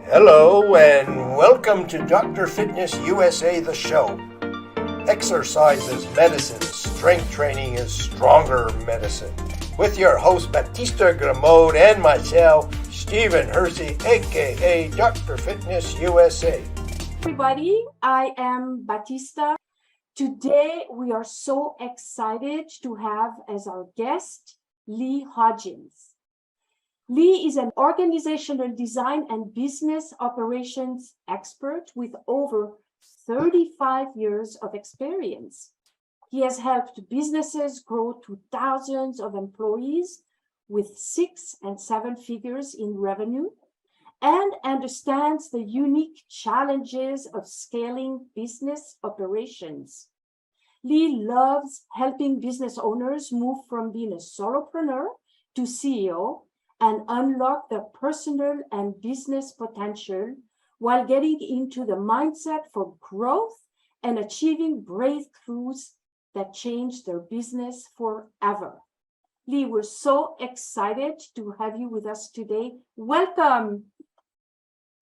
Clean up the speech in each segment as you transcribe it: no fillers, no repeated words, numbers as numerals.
Hello and welcome to Dr. Fitness USA, the show. Exercise is medicine, strength training is stronger medicine. With your host Batista Gramode and myself, Stephen Hersey, aka Dr. Fitness USA. Everybody, I am Batista. Today we are so excited to have as our guest Lee Hodgins. Lee is an organizational design and business operations expert with over 35 years of experience. He has helped businesses grow to thousands of employees with 6 and 7 figures in revenue and understands the unique challenges of scaling business operations. Lee loves helping business owners move from being a solopreneur to CEO and unlock their personal and business potential while getting into the mindset for growth and achieving breakthroughs that change their business forever. Lee, we're so excited to have you with us today. Welcome.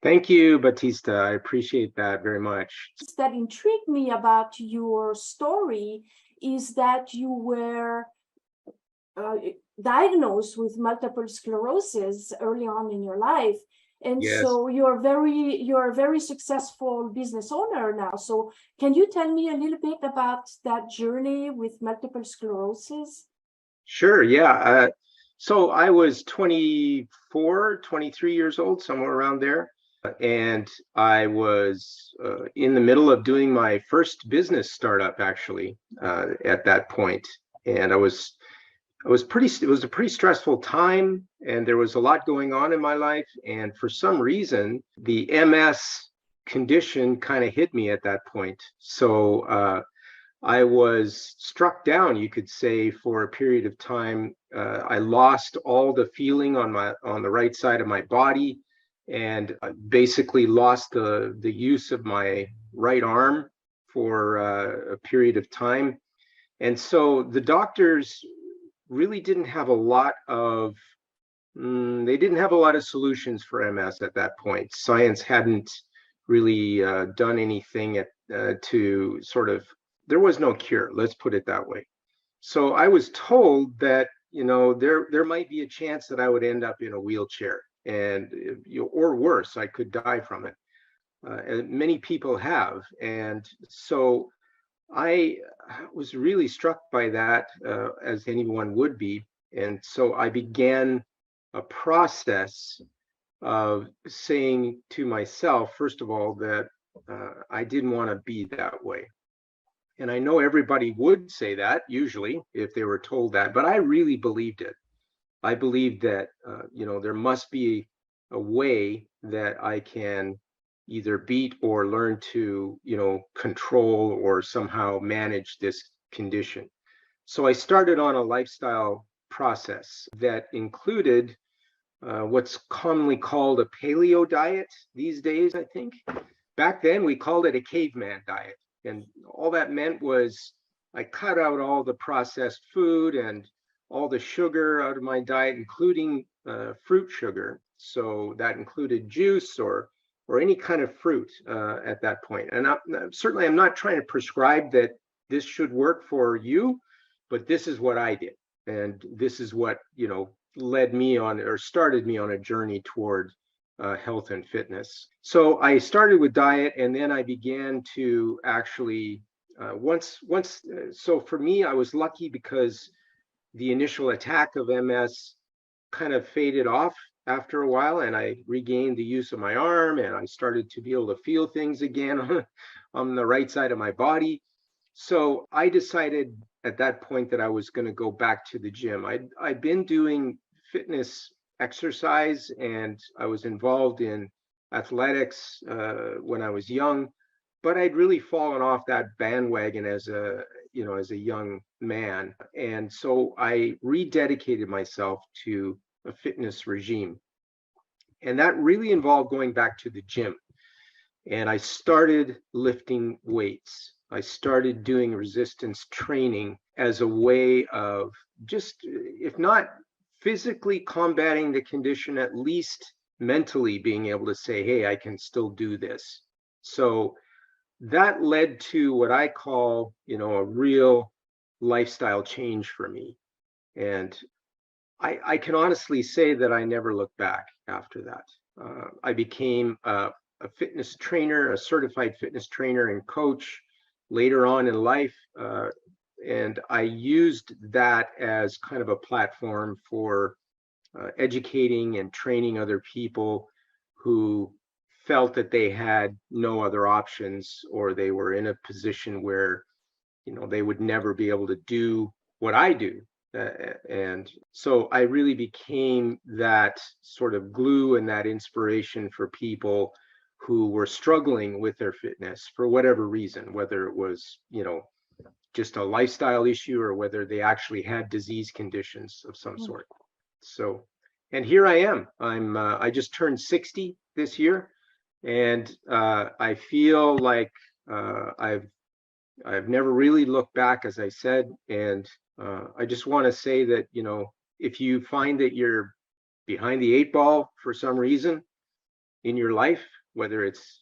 Thank you, Batista. I appreciate that very much. That intrigued me about your story is that you were diagnosed with multiple sclerosis early on in your life. And Yes. So you're a very successful business owner now. So can you tell me a little bit about that journey with multiple sclerosis? Sure, yeah. So I was 24, 23 years old, somewhere around there. And I was in the middle of doing my first business startup, actually, at that point. And it was a pretty stressful time, and there was a lot going on in my life. And for some reason, the MS condition kind of hit me at that point. So I was struck down, you could say, for a period of time. I lost all the feeling on the right side of my body, and basically lost the use of my right arm for a period of time. And so the doctors really didn't have a lot of solutions for MS at that point. Science hadn't really done anything to sort of, there was no cure, let's put it that way. So I was told that, there might be a chance that I would end up in a wheelchair, and or worse, I could die from it. And many people have. And so I was really struck by that, as anyone would be. And so I began a process of saying to myself, first of all, that I didn't want to be that way. And I know everybody would say that usually if they were told that, but I really believed it. I believed that, there must be a way that I can either beat or learn to, control or somehow manage this condition. So I started on a lifestyle process that included what's commonly called a paleo diet these days, I think. Back then, we called it a caveman diet. And all that meant was I cut out all the processed food and all the sugar out of my diet, including fruit sugar. So that included juice or any kind of fruit at that point. And certainly I'm not trying to prescribe that this should work for you, but this is what I did. And this is what, led me on, or started me on, a journey toward health and fitness. So I started with diet, and then I began to actually, so for me, I was lucky because the initial attack of MS kind of faded off after a while, and I regained the use of my arm, and I started to be able to feel things again on the right side of my body. So I decided at that point that I was going to go back to the gym. I'd been doing fitness exercise, and I was involved in athletics when I was young, but I'd really fallen off that bandwagon as a young man. And so I rededicated myself to a fitness regime. And that really involved going back to the gym. And I started lifting weights. I started doing resistance training as a way of just, if not physically combating the condition, at least mentally being able to say, hey, I can still do this. So that led to what I call, a real lifestyle change for me. And I can honestly say that I never looked back after that. I became a fitness trainer, a certified fitness trainer and coach later on in life. And I used that as kind of a platform for educating and training other people who felt that they had no other options, or they were in a position where they would never be able to do what I do. And so I really became that sort of glue and that inspiration for people who were struggling with their fitness for whatever reason, whether it was, just a lifestyle issue or whether they actually had disease conditions of some sort. So, and here I am. I just turned 60 this year, and I feel like I've never really looked back, as I said, and I just want to say that, if you find that you're behind the 8 ball for some reason in your life, whether it's,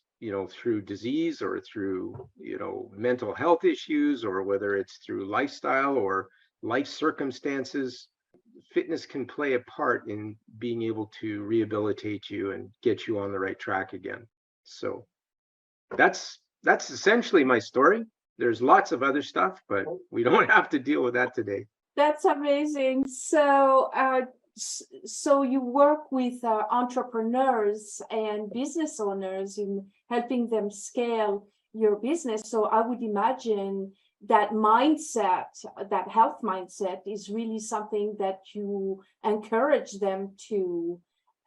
through disease or through, mental health issues, or whether it's through lifestyle or life circumstances, fitness can play a part in being able to rehabilitate you and get you on the right track again. So that's essentially my story. There's lots of other stuff, but we don't have to deal with that today. That's amazing. So you work with entrepreneurs and business owners in helping them scale your business. So I would imagine that mindset, that health mindset, is really something that you encourage them to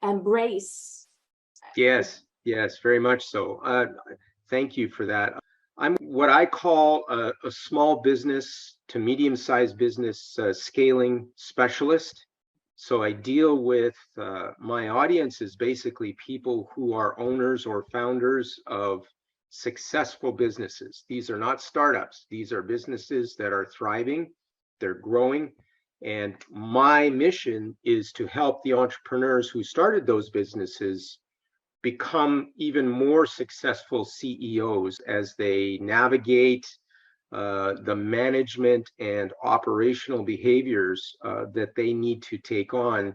embrace. Yes, very much so. Thank you for that. I'm what I call a small business to medium-sized business scaling specialist. So I deal with my audience is basically people who are owners or founders of successful businesses. These are not startups. These are businesses that are thriving, they're growing. And my mission is to help the entrepreneurs who started those businesses become even more successful CEOs as they navigate the management and operational behaviors that they need to take on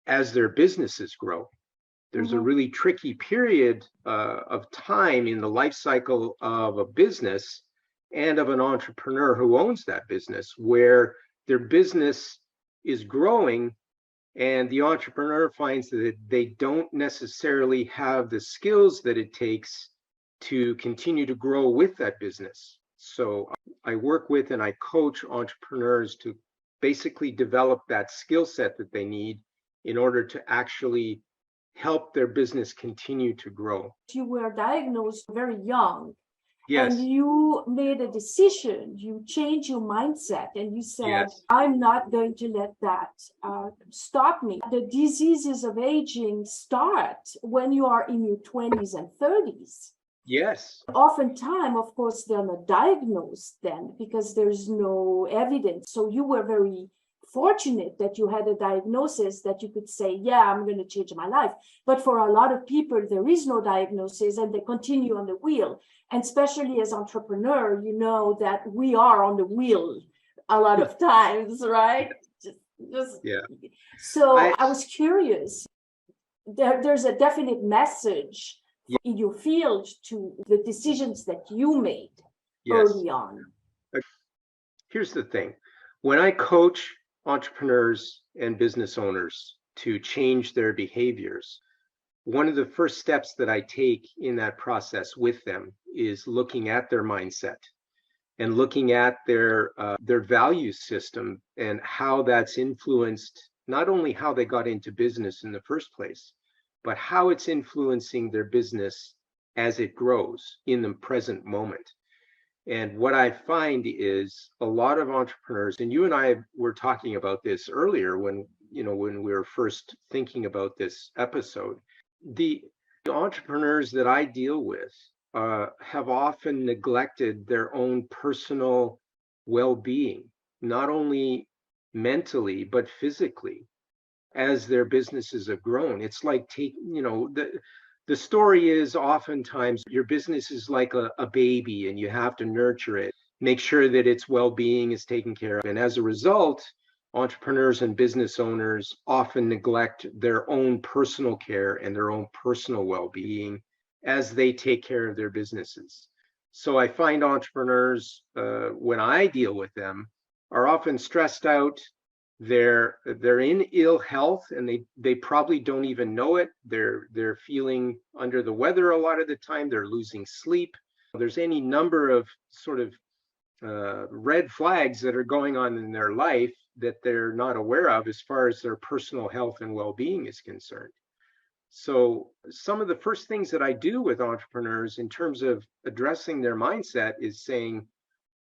as their businesses grow. There's a really tricky period of time in the life cycle of a business and of an entrepreneur who owns that business, where their business is growing and the entrepreneur finds that they don't necessarily have the skills that it takes to continue to grow with that business. So I work with and I coach entrepreneurs to basically develop that skill set that they need in order to actually help their business continue to grow. You were diagnosed very young. Yes. And you made a decision, you changed your mindset, and you said, Yes. I'm not going to let that stop me. The diseases of aging start when you are in your 20s and 30s. Yes. Oftentimes, of course, they're not diagnosed then because there's no evidence. So you were very fortunate that you had a diagnosis that you could say, yeah, I'm going to change my life. But for a lot of people, there is no diagnosis and they continue on the wheel. And especially as entrepreneur, you know that we are on the wheel a lot of times, right? Yeah. So I was curious. There's a definite message in your field to the decisions that you made early on. Here's the thing. When I coach entrepreneurs and business owners to change their behaviors, one of the first steps that I take in that process with them is looking at their mindset and looking at their value system and how that's influenced not only how they got into business in the first place, but how it's influencing their business as it grows in the present moment. And what I find is a lot of entrepreneurs, and you and I were talking about this earlier when we were first thinking about this episode, the entrepreneurs that I deal with have often neglected their own personal well-being, not only mentally, but physically. as their businesses have grown. It's like the story is oftentimes your business is like a baby and you have to nurture it, make sure that its well-being is taken care of. And as a result, entrepreneurs and business owners often neglect their own personal care and their own personal well-being as they take care of their businesses. So I find entrepreneurs, when I deal with them, are often stressed out. They're in ill health, and they probably don't even know it. They're feeling under the weather a lot of the time. They're losing sleep. There's any number of sort of red flags that are going on in their life that they're not aware of as far as their personal health and well-being is concerned. So some of the first things that I do with entrepreneurs in terms of addressing their mindset is saying,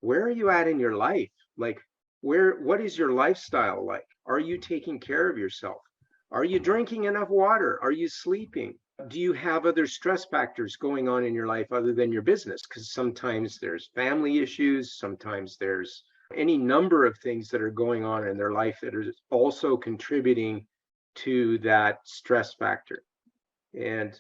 where are you at in your life? Like, what is your lifestyle like? Are you taking care of yourself? Are you drinking enough water? Are you sleeping? Do you have other stress factors going on in your life other than your business? Because sometimes there's family issues, sometimes there's any number of things that are going on in their life that are also contributing to that stress factor. And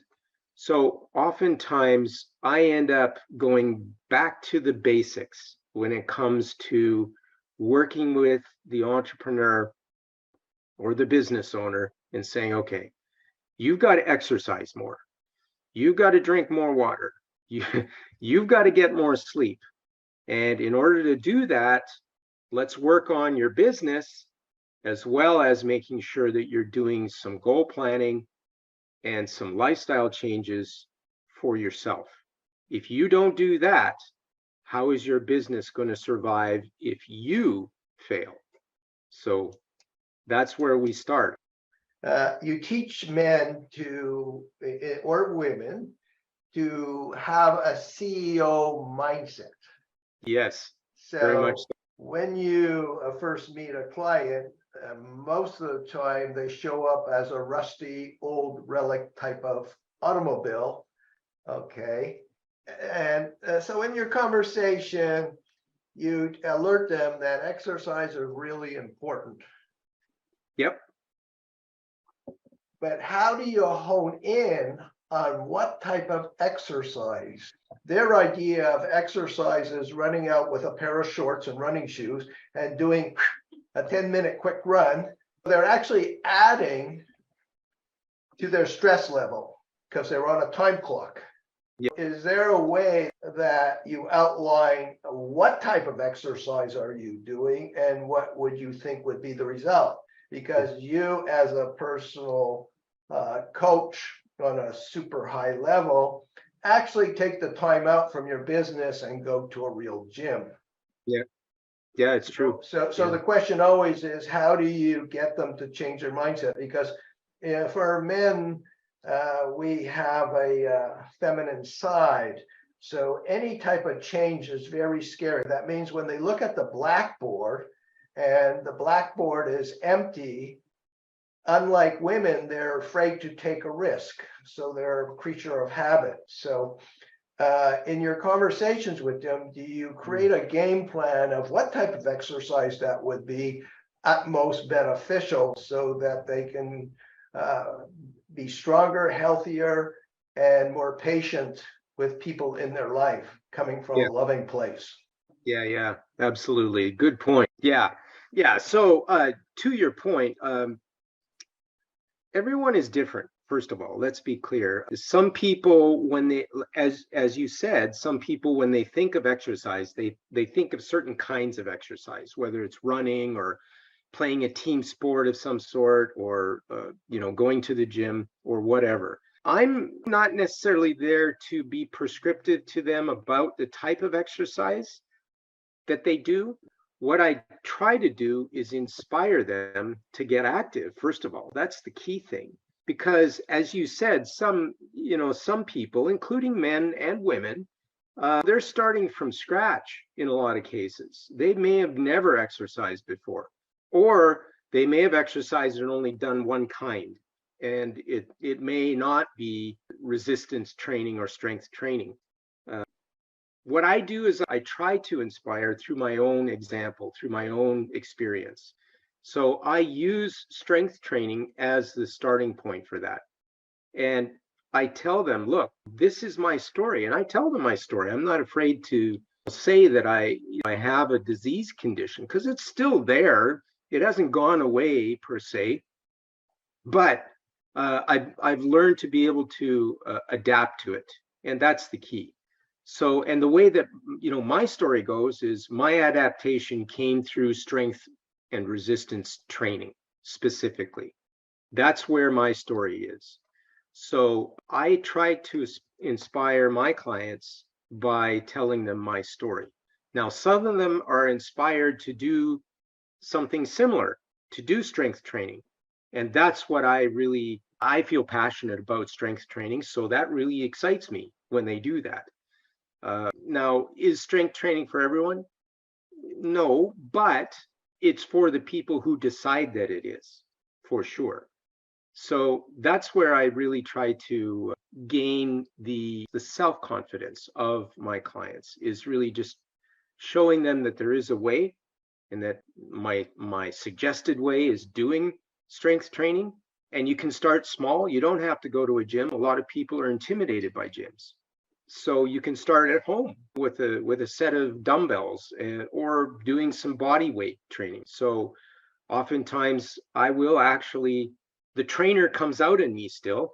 so oftentimes I end up going back to the basics when it comes to working with the entrepreneur or the business owner and saying, okay, you've got to exercise more. You've got to drink more water. You've got to get more sleep. And in order to do that, let's work on your business as well as making sure that you're doing some goal planning and some lifestyle changes for yourself. If you don't do that, how is your business going to survive if you fail? So that's where we start. You teach men or women to have a CEO mindset. Yes, so very much so. When you first meet a client, most of the time they show up as a rusty old relic type of automobile. Okay. And so in your conversation, you alert them that exercise is really important. Yep. But how do you hone in on what type of exercise? Their idea of exercise is running out with a pair of shorts and running shoes and doing a 10-minute quick run. They're actually adding to their stress level because they're on a time clock. Yep. Is there a way that you outline what type of exercise are you doing and what would you think would be the result? Because you, as a personal coach on a super high level, actually take the time out from your business and go to a real gym. Yeah, it's true. So the question always is, how do you get them to change their mindset? Because for men, we have a feminine side. So any type of change is very scary. That means when they look at the blackboard and the blackboard is empty, unlike women, they're afraid to take a risk. So they're a creature of habit. So in your conversations with them, do you create a game plan of what type of exercise that would be at most beneficial so that they can be stronger, healthier, and more patient with people in their life coming from a loving place? Yeah, absolutely. Good point. Yeah. So to your point, everyone is different. First of all, let's be clear. Some people, when they, as you said, some people, when they think of exercise, they think of certain kinds of exercise, whether it's running or playing a team sport of some sort, or going to the gym or whatever. I'm not necessarily there to be prescriptive to them about the type of exercise that they do. What I try to do is inspire them to get active. First of all, that's the key thing. Because as you said, some people, including men and women, they're starting from scratch in a lot of cases. They may have never exercised before, or they may have exercised and only done one kind. And it may not be resistance training or strength training. What I do is I try to inspire through my own example, through my own experience. So I use strength training as the starting point for that. And I tell them, look, this is my story. And I tell them my story. I'm not afraid to say that I have a disease condition, because it's still there. It hasn't gone away per se, but I've learned to be able to adapt to it. And that's the key. So, and the way that, my story goes is my adaptation came through strength and resistance training specifically. That's where my story is. So I try to inspire my clients by telling them my story. Now, some of them are inspired to do something similar, to do strength training. And that's what I feel passionate about, strength training. So that really excites me when they do that. Now, is strength training for everyone? No, but it's for the people who decide that it is, for sure. So that's where I really try to gain the self-confidence of my clients, is really just showing them that there is a way, and that my suggested way is doing strength training. And you can start small. You don't have to go to a gym. A lot of people are intimidated by gyms. So you can start at home with a set of dumbbells, or doing some body weight training. So oftentimes I will actually, the trainer comes out in me still,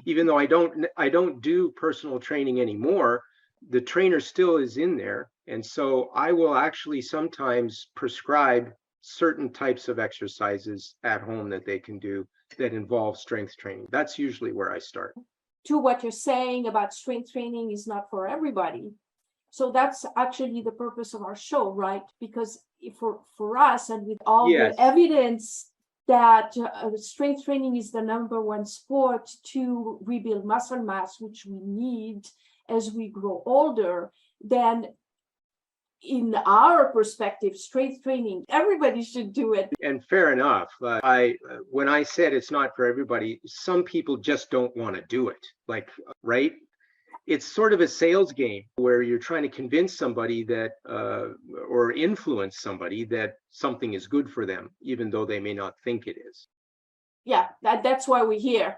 even though I don't do personal training anymore, the trainer still is in there. And so I will actually sometimes prescribe certain types of exercises at home that they can do that involve strength training. That's usually where I start. To what you're saying about strength training is not for everybody. So that's actually the purpose of our show, right? Because for us, and with all Yes. the evidence that strength training is the number one sport to rebuild muscle mass, which we need as we grow older, then in our perspective, strength training, everybody should do it. And fair enough. When I said it's not for everybody, some people just don't want to do it. Like, right? It's sort of a sales game where you're trying to convince somebody that, or influence somebody that something is good for them, even though they may not think it is. Yeah, that's why we're here.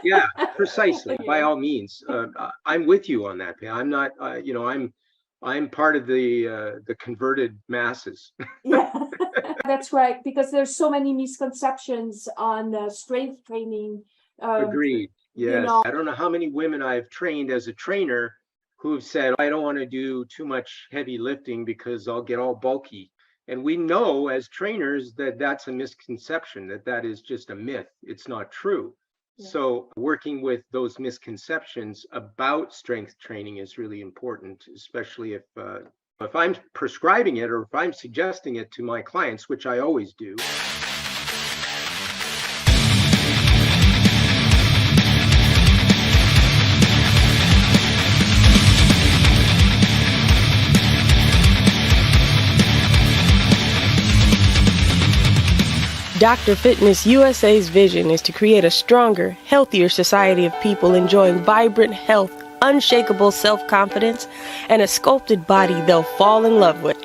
Yeah, precisely. By all means, I'm with you on that. I'm not, I'm part of the converted masses. Yeah, that's right. Because there's so many misconceptions on strength training. Agreed. Yes. know- I don't know how many women I've trained as a trainer who've said, I don't want to do too much heavy lifting because I'll get all bulky. And we know as trainers that that's a misconception, that is just a myth. It's not true. Yeah. So working with those misconceptions about strength training is really important, especially if I'm prescribing it or if I'm suggesting it to my clients, which I always do. Dr. Fitness USA's vision is to create a stronger, healthier society of people enjoying vibrant health, unshakable self-confidence, and a sculpted body they'll fall in love with.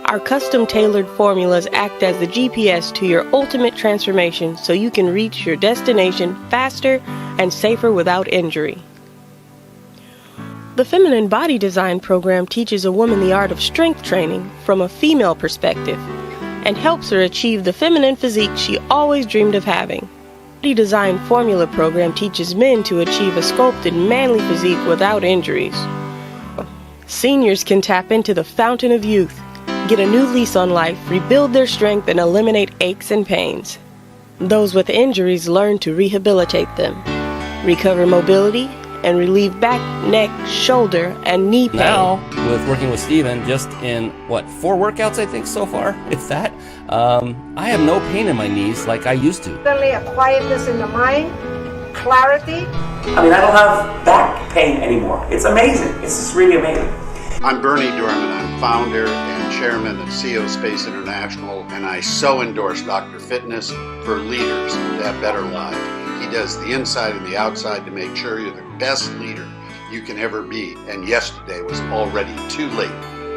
Our custom-tailored formulas act as the GPS to your ultimate transformation so you can reach your destination faster and safer without injury. The Feminine Body Design program teaches a woman the art of strength training from a female perspective and helps her achieve the feminine physique she always dreamed of having. The Body Design Formula program teaches men to achieve a sculpted, manly physique without injuries. Seniors can tap into the fountain of youth, get a new lease on life, rebuild their strength, and eliminate aches and pains. Those with injuries learn to rehabilitate them, recover mobility, and relieve back, neck, shoulder, and knee pain. Now, with working with Steven, just in, 4 workouts I think so far, if that, I have no pain in my knees like I used to. Suddenly a quietness in the mind, clarity. I mean, I don't have back pain anymore. It's amazing. It's just really amazing. I'm Bernie Dorman. I'm founder and chairman of CEO Space International, and I so endorse Dr. Fitness for leaders to have better lives. He does the inside and the outside to make sure you're the best leader you can ever be. And yesterday was already too late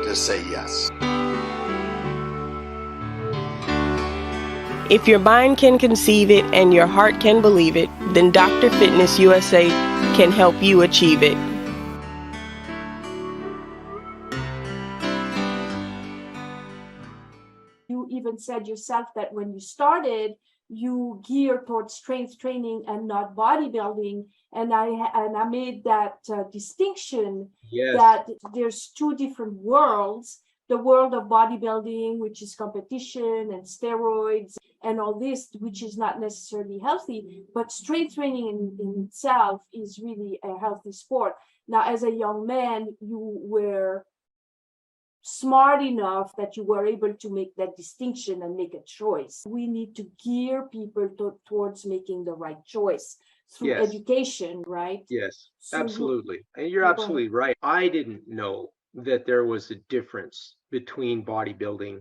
to say yes. If your mind can conceive it and your heart can believe it, then Dr. Fitness USA can help you achieve it. You even said yourself that when you started, you geared towards strength training and not bodybuilding. And I made that distinction that there's two different worlds. The world of bodybuilding, which is competition and steroids and all this, which is not necessarily healthy, but strength training in itself is really a healthy sport. Now, as a young man, you were smart enough that you were able to make that distinction and make a choice. We need to gear people towards making the right choice through education, right? Yes, So absolutely. And you're absolutely right. I didn't know that there was a difference between bodybuilding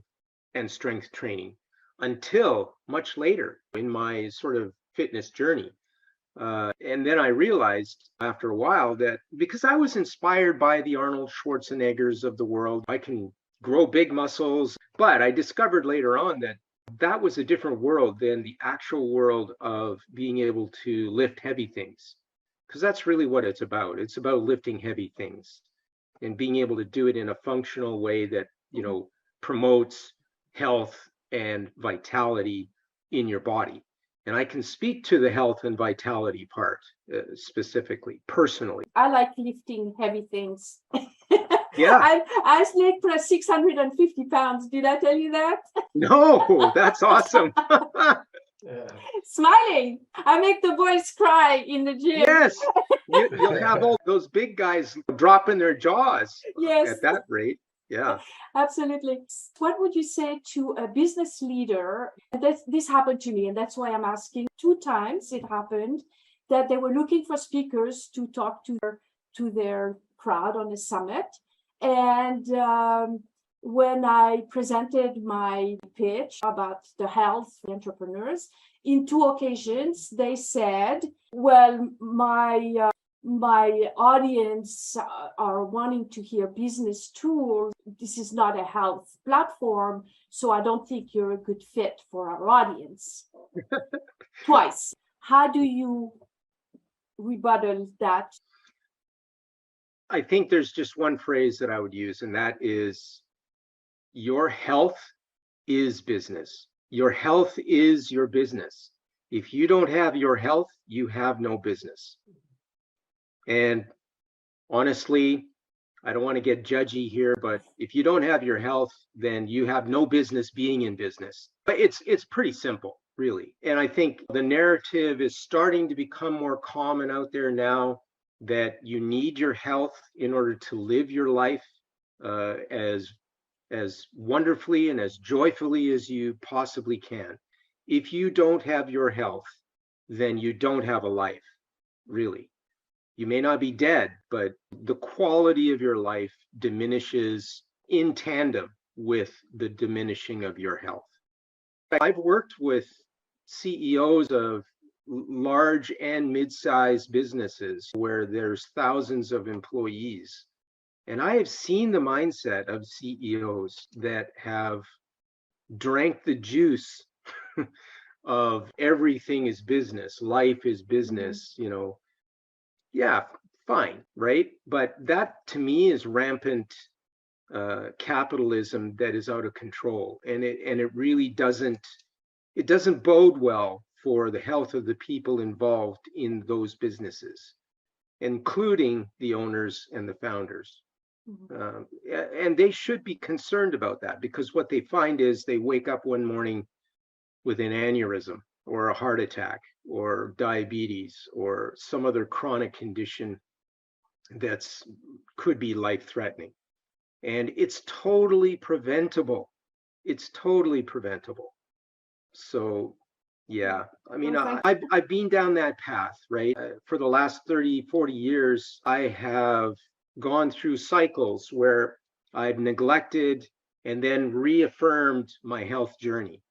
and strength training until much later in my sort of fitness journey. And then I realized after a while that because I was inspired by the Arnold Schwarzeneggers of the world, I can grow big muscles. But I discovered later on that that was a different world than the actual world of being able to lift heavy things. Because that's really what it's about. It's about lifting heavy things and being able to do it in a functional way that, you know, promotes health and vitality in your body. And I can speak to the health and vitality part specifically, personally. I like lifting heavy things. Yeah. I leg press 650 pounds. Did I tell you that? No, that's awesome. Smiling. I make the boys cry in the gym. Yes. You'll have all those big guys dropping their jaws at that rate. Yeah. Absolutely. What would you say to a business leader? This happened to me, and that's why I'm asking. 2 times it happened that they were looking for speakers to talk to their crowd on a summit. And when I presented my pitch about the health of entrepreneurs, in 2 occasions, they said, well, my audience are wanting to hear business tools. This is not a health platform, so I don't think you're a good fit for our audience. Twice. How do you rebuttal that? I think there's just one phrase that I would use, and that is, your health is business. Your health is your business. If you don't have your health, you have no business. And honestly, I don't want to get judgy here, but if you don't have your health, then you have no business being in business. But it's pretty simple, really. And I think the narrative is starting to become more common out there now that you need your health in order to live your life as wonderfully and as joyfully as you possibly can. If you don't have your health, then you don't have a life, really. You may not be dead, but the quality of your life diminishes in tandem with the diminishing of your health. I've worked with CEOs of large and mid-sized businesses where there's thousands of employees. And I have seen the mindset of CEOs that have drank the juice of everything is business, life is business, you know. Yeah, fine, right? But that to me is rampant capitalism that is out of control, and it really doesn't bode well for the health of the people involved in those businesses, including the owners and the founders. And they should be concerned about that, because what they find is they wake up one morning with an aneurysm or a heart attack or diabetes or some other chronic condition that's could be life-threatening. And it's totally preventable. It's totally preventable. So yeah, I mean, I've been down that path, right? For the last 30, 40 years, I have gone through cycles where I've neglected and then reaffirmed my health journey.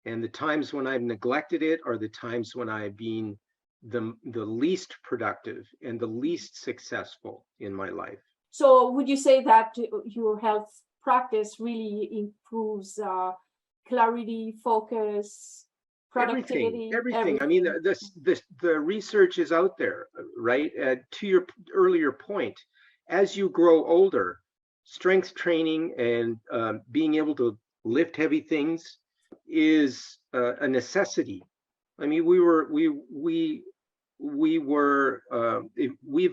And the times when I've neglected it are the times when I've been the least productive and the least successful in my life. So would you say that your health practice really improves clarity, focus, productivity, everything. I mean, the research is out there, right? To your earlier point, as you grow older, strength training and being able to lift heavy things is a necessity. I mean, we've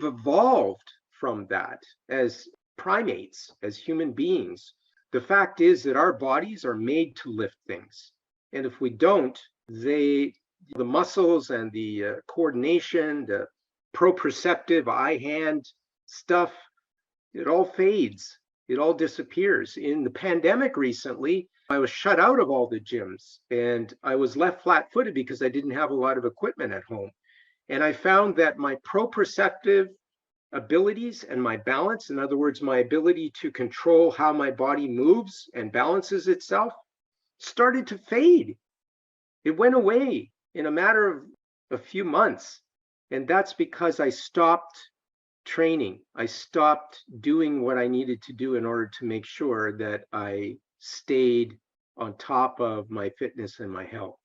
evolved from that as primates, as human beings. The fact is that our bodies are made to lift things. And if we don't, the muscles and the coordination, the proprioceptive eye-hand stuff, it all fades. It all disappears. In the pandemic recently, I was shut out of all the gyms and I was left flat-footed because I didn't have a lot of equipment at home. And I found that my proprioceptive abilities and my balance, in other words, my ability to control how my body moves and balances itself, started to fade. It went away in a matter of a few months. And that's because I stopped training. I stopped doing what I needed to do in order to make sure that I stayed on top of my fitness and my health.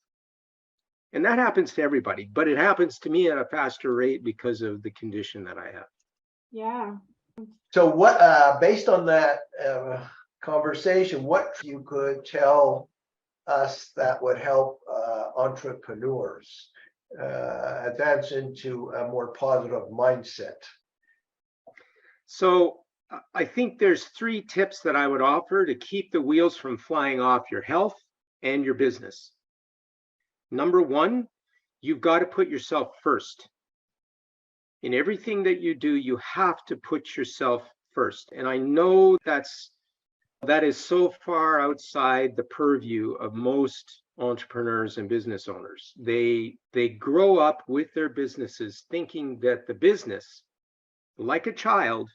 And that happens to everybody, but it happens to me at a faster rate because of the condition that I have. Yeah. So what, based on that conversation, what you could tell us that would help entrepreneurs advance into a more positive mindset? So I think there's 3 tips that I would offer to keep the wheels from flying off your health and your business. Number 1, you've got to put yourself first. In everything that you do, you have to put yourself first. And I know that is so far outside the purview of most entrepreneurs and business owners. They grow up with their businesses thinking that the business, like a child,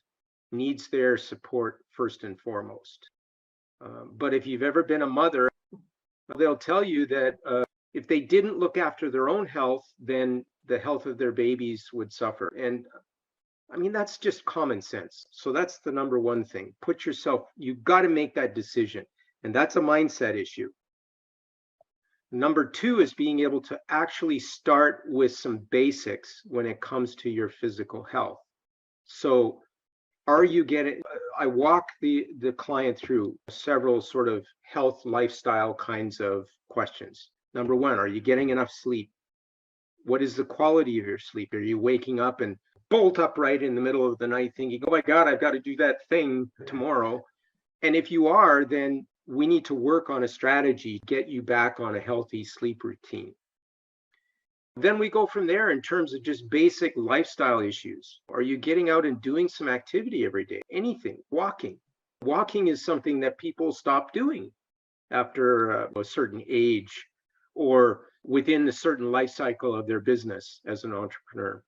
needs their support first and foremost. But if you've ever been a mother, they'll tell you that if they didn't look after their own health, then the health of their babies would suffer. And I mean, that's just common sense. So that's the number 1 thing. You've got to make that decision. And that's a mindset issue. Number 2 is being able to actually start with some basics when it comes to your physical health. So I walk the client through several sort of health lifestyle kinds of questions. Number 1, are you getting enough sleep? What is the quality of your sleep? Are you waking up and bolt upright in the middle of the night thinking, oh my God, I've got to do that thing tomorrow? And if you are, then we need to work on a strategy to get you back on a healthy sleep routine. Then we go from there in terms of just basic lifestyle issues. Are you getting out and doing some activity every day? Anything, walking. Walking is something that people stop doing after a certain age or within a certain life cycle of their business as an entrepreneur.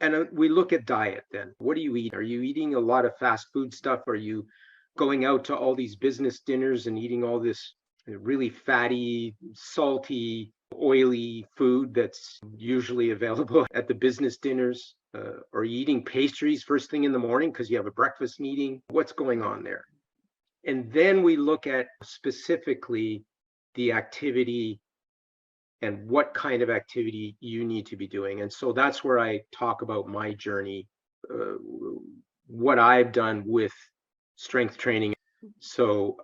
And we look at diet then. What do you eat? Are you eating a lot of fast food stuff? Are you going out to all these business dinners and eating all this really fatty, salty, oily food that's usually available at the business dinners? Are you eating pastries first thing in the morning because you have a breakfast meeting? What's going on there? And then we look at specifically the activity and what kind of activity you need to be doing. And so that's where I talk about my journey, what I've done with strength training. So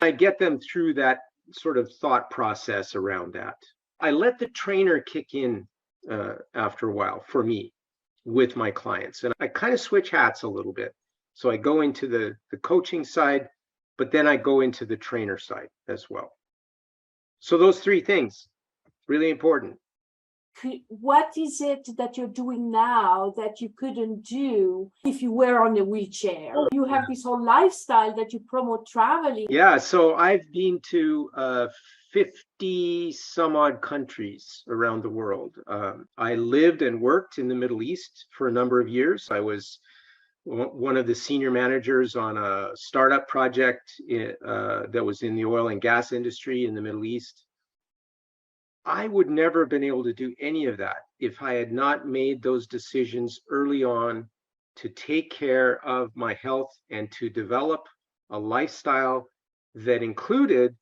I get them through that sort of thought process around that. I let the trainer kick in after a while for me with my clients. And I kind of switch hats a little bit. So I go into the coaching side, but then I go into the trainer side as well. So those 3 things, really important. What is it that you're doing now that you couldn't do if you were on a wheelchair? You have this whole lifestyle that you promote traveling. Yeah, so I've been to 50 some odd countries around the world. I lived and worked in the Middle East for a number of years. I was one of the senior managers on a startup project that was in the oil and gas industry in the Middle East. I would never have been able to do any of that if I had not made those decisions early on to take care of my health and to develop a lifestyle that included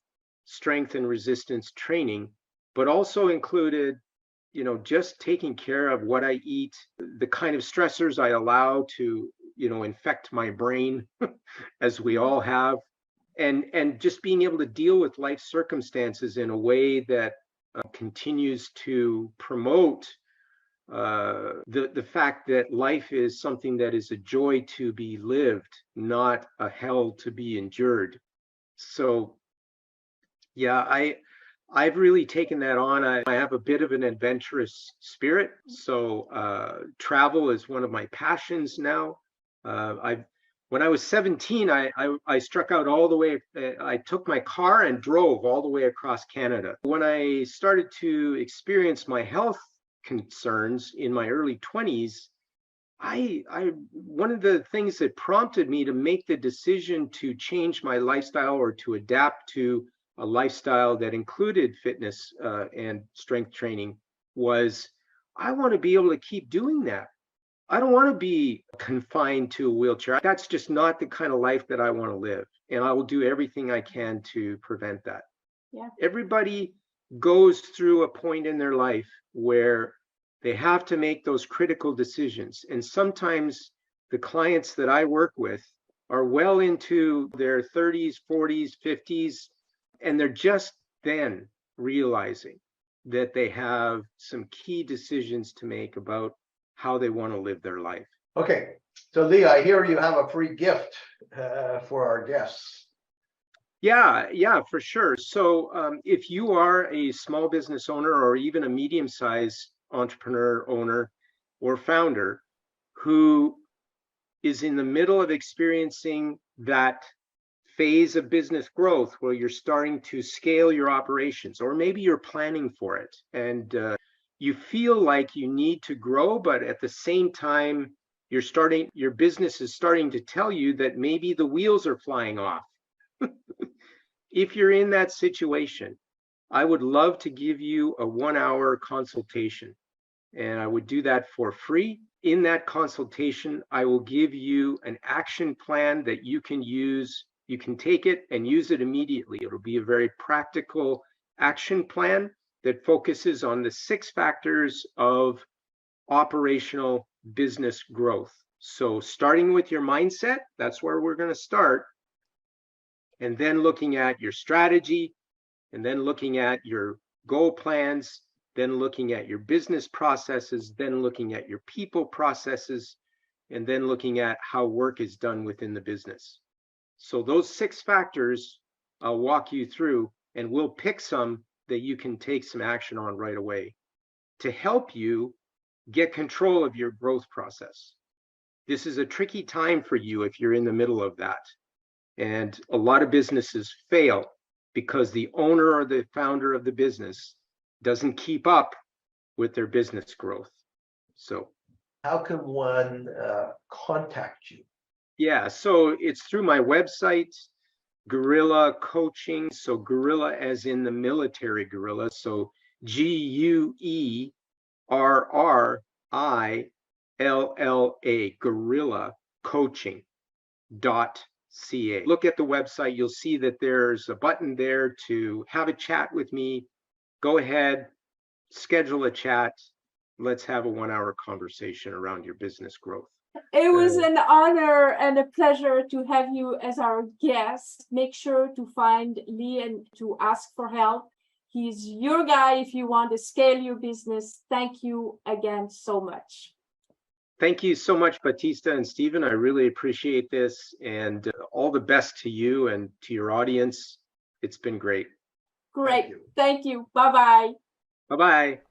strength and resistance training but also included, just taking care of what I eat, the kind of stressors I allow to, infect my brain, as we all have, and just being able to deal with life circumstances in a way that continues to promote the fact that life is something that is a joy to be lived, not a hell to be endured. So yeah, I've really taken that on. I have a bit of an adventurous spirit, so travel is one of my passions now. When I was 17, I struck out all the way. I took my car and drove all the way across Canada. When I started to experience my health concerns in my early 20s, one of the things that prompted me to make the decision to change my lifestyle or to adapt to a lifestyle that included fitness and strength training was I want to be able to keep doing that. I don't want to be confined to a wheelchair. That's just not the kind of life that I want to live. And I will do everything I can to prevent that. Yeah. Everybody goes through a point in their life where they have to make those critical decisions. And sometimes the clients that I work with are well into their 30s, 40s, 50s, and they're just then realizing that they have some key decisions to make about how they want to live their life. Okay, so Lee, I hear you have a free gift for our guests. Yeah, for sure. So if you are a small business owner or even a medium-sized entrepreneur, owner, or founder who is in the middle of experiencing that phase of business growth where you're starting to scale your operations, or maybe you're planning for it and you feel like you need to grow, but at the same time your business is starting to tell you that maybe the wheels are flying off. If you're in that situation, I would love to give you a 1-hour consultation, and I would do that for free. In that consultation, I will give you an action plan that you can use. You can take it and use it immediately. It'll be a very practical action plan that focuses on the 6 factors of operational business growth. So starting with your mindset, that's where we're going to start. And then looking at your strategy, and then looking at your goal plans, then looking at your business processes, then looking at your people processes, and then looking at how work is done within the business. So those 6 factors I'll walk you through, and we'll pick some that you can take some action on right away to help you get control of your growth process. This is a tricky time for you if you're in the middle of that. And a lot of businesses fail because the owner or the founder of the business doesn't keep up with their business growth. So how can one contact you? Yeah, so it's through my website, Guerrilla Coaching. So Guerrilla as in the military guerrilla. So GUERRILLA, Guerrilla Coaching.ca. Look at the website, you'll see that there's a button there to have a chat with me. Go ahead, schedule a chat. Let's have a 1-hour conversation around your business growth. It was an honor and a pleasure to have you as our guest. Make sure to find Lee and to ask for help. He's your guy if you want to scale your business. Thank you again so much. Thank you so much, Batista and Stephen. I really appreciate this, and all the best to you and to your audience. It's been great. Great. Thank you. Bye-bye. Bye-bye.